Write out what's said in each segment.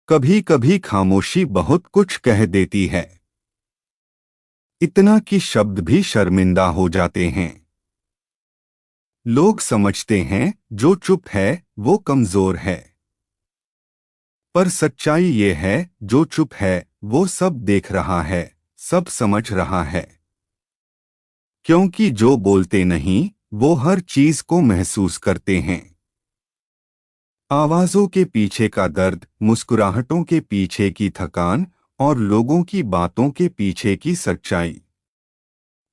कभी कभी खामोशी बहुत कुछ कह देती है, इतना कि शब्द भी शर्मिंदा हो जाते हैं। लोग समझते हैं जो चुप है वो कमजोर है, पर सच्चाई ये है जो चुप है वो सब देख रहा है, सब समझ रहा है। क्योंकि जो बोलते नहीं वो हर चीज को महसूस करते हैं। आवाजों के पीछे का दर्द, मुस्कुराहटों के पीछे की थकान और लोगों की बातों के पीछे की सच्चाई।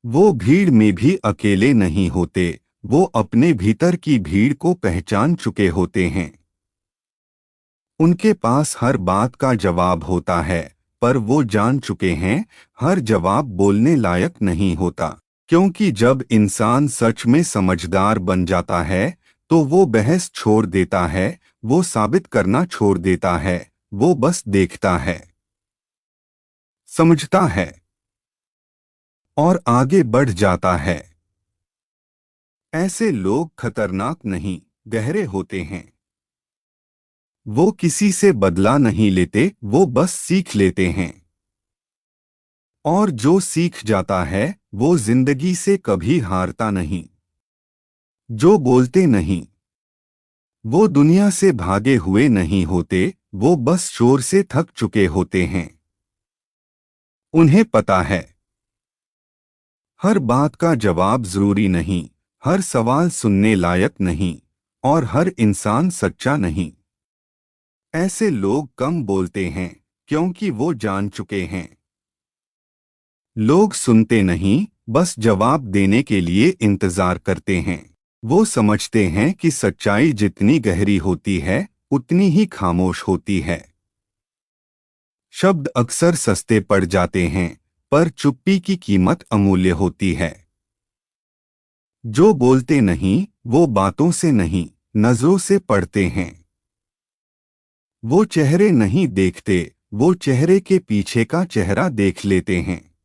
वो भीड़ में भी अकेले नहीं होते, वो अपने भीतर की भीड़ को पहचान चुके होते हैं। उनके पास हर बात का जवाब होता है, पर वो जान चुके हैं हर जवाब बोलने लायक नहीं होता। क्योंकि जब इंसान सच में समझदार बन जाता है तो वो बहस छोड़ देता है, वो साबित करना छोड़ देता है, वो बस देखता है, समझता है और आगे बढ़ जाता है। ऐसे लोग खतरनाक नहीं, गहरे होते हैं। वो किसी से बदला नहीं लेते, वो बस सीख लेते हैं। और जो सीख जाता है वो जिंदगी से कभी हारता नहीं। जो बोलते नहीं वो दुनिया से भागे हुए नहीं होते, वो बस शोर से थक चुके होते हैं। उन्हें पता है हर बात का जवाब जरूरी नहीं, हर सवाल सुनने लायक नहीं, और हर इंसान सच्चा नहीं। ऐसे लोग कम बोलते हैं क्योंकि वो जान चुके हैं। लोग सुनते नहीं, बस जवाब देने के लिए इंतजार करते हैं। वो समझते हैं कि सच्चाई जितनी गहरी होती है उतनी ही खामोश होती है। शब्द अक्सर सस्ते पड़ जाते हैं, पर चुप्पी की कीमत अमूल्य होती है। जो बोलते नहीं वो बातों से नहीं, नजरों से पढ़ते हैं। वो चेहरे नहीं देखते, वो चेहरे के पीछे का चेहरा देख लेते हैं।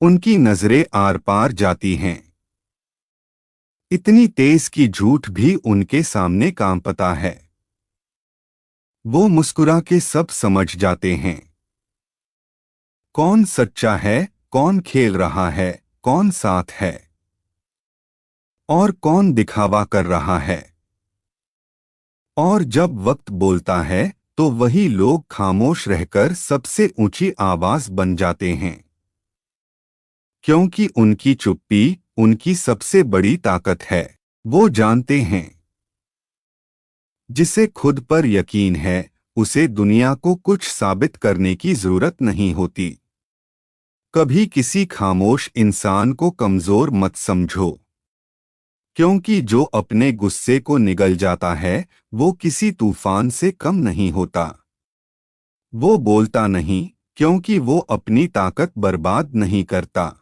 उनकी नजरें आर पार जाती हैं, इतनी तेज कि झूठ भी उनके सामने कांपता है। वो मुस्कुरा के सब समझ जाते हैं, कौन सच्चा है, कौन खेल रहा है, कौन साथ है और कौन दिखावा कर रहा है। और जब वक्त बोलता है तो वही लोग खामोश रहकर सबसे ऊंची आवाज बन जाते हैं। क्योंकि उनकी चुप्पी उनकी सबसे बड़ी ताकत है। वो जानते हैं जिसे खुद पर यकीन है उसे दुनिया को कुछ साबित करने की जरूरत नहीं होती। कभी किसी खामोश इंसान को कमजोर मत समझो, क्योंकि जो अपने गुस्से को निगल जाता है वो किसी तूफान से कम नहीं होता। वो बोलता नहीं क्योंकि वो अपनी ताकत बर्बाद नहीं करता।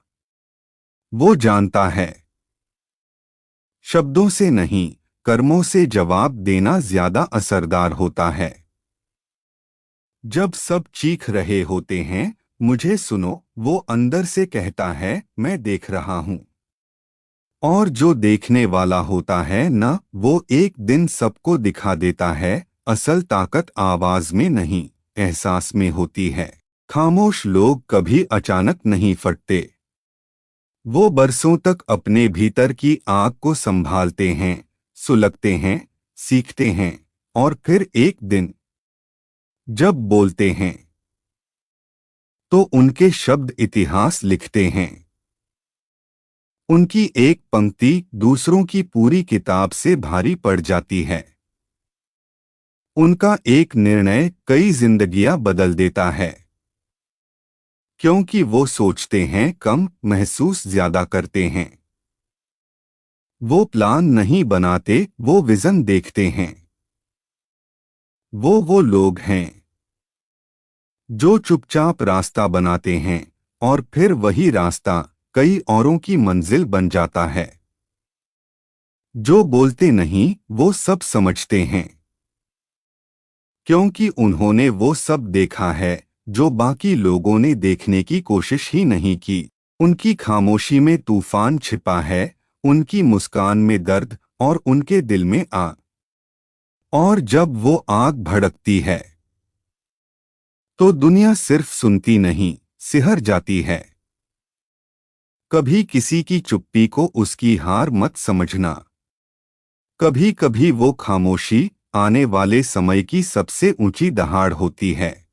वो जानता है शब्दों से नहीं, कर्मों से जवाब देना ज्यादा असरदार होता है। जब सब चीख रहे होते हैं मुझे सुनो, वो अंदर से कहता है मैं देख रहा हूं। और जो देखने वाला होता है न, वो एक दिन सबको दिखा देता है। असल ताकत आवाज में नहीं, एहसास में होती है। खामोश लोग कभी अचानक नहीं फटते। वो बरसों तक अपने भीतर की आग को संभालते हैं, सुलगते हैं, सीखते हैं, और फिर एक दिन जब बोलते हैं तो उनके शब्द इतिहास लिखते हैं। उनकी एक पंक्ति दूसरों की पूरी किताब से भारी पड़ जाती है। उनका एक निर्णय कई जिंदगियां बदल देता है। क्योंकि वो सोचते हैं कम, महसूस ज्यादा करते हैं। वो प्लान नहीं बनाते, वो विजन देखते हैं। वो लोग हैं जो चुपचाप रास्ता बनाते हैं और फिर वही रास्ता कई औरों की मंजिल बन जाता है। जो बोलते नहीं वो सब समझते हैं, क्योंकि उन्होंने वो सब देखा है जो बाकी लोगों ने देखने की कोशिश ही नहीं की। उनकी खामोशी में तूफान छिपा है, उनकी मुस्कान में दर्द और उनके दिल में आग। और जब वो आग भड़कती है तो दुनिया सिर्फ सुनती नहीं, सिहर जाती है। कभी किसी की चुप्पी को उसकी हार मत समझना। कभी कभी वो खामोशी आने वाले समय की सबसे ऊंची दहाड़ होती है।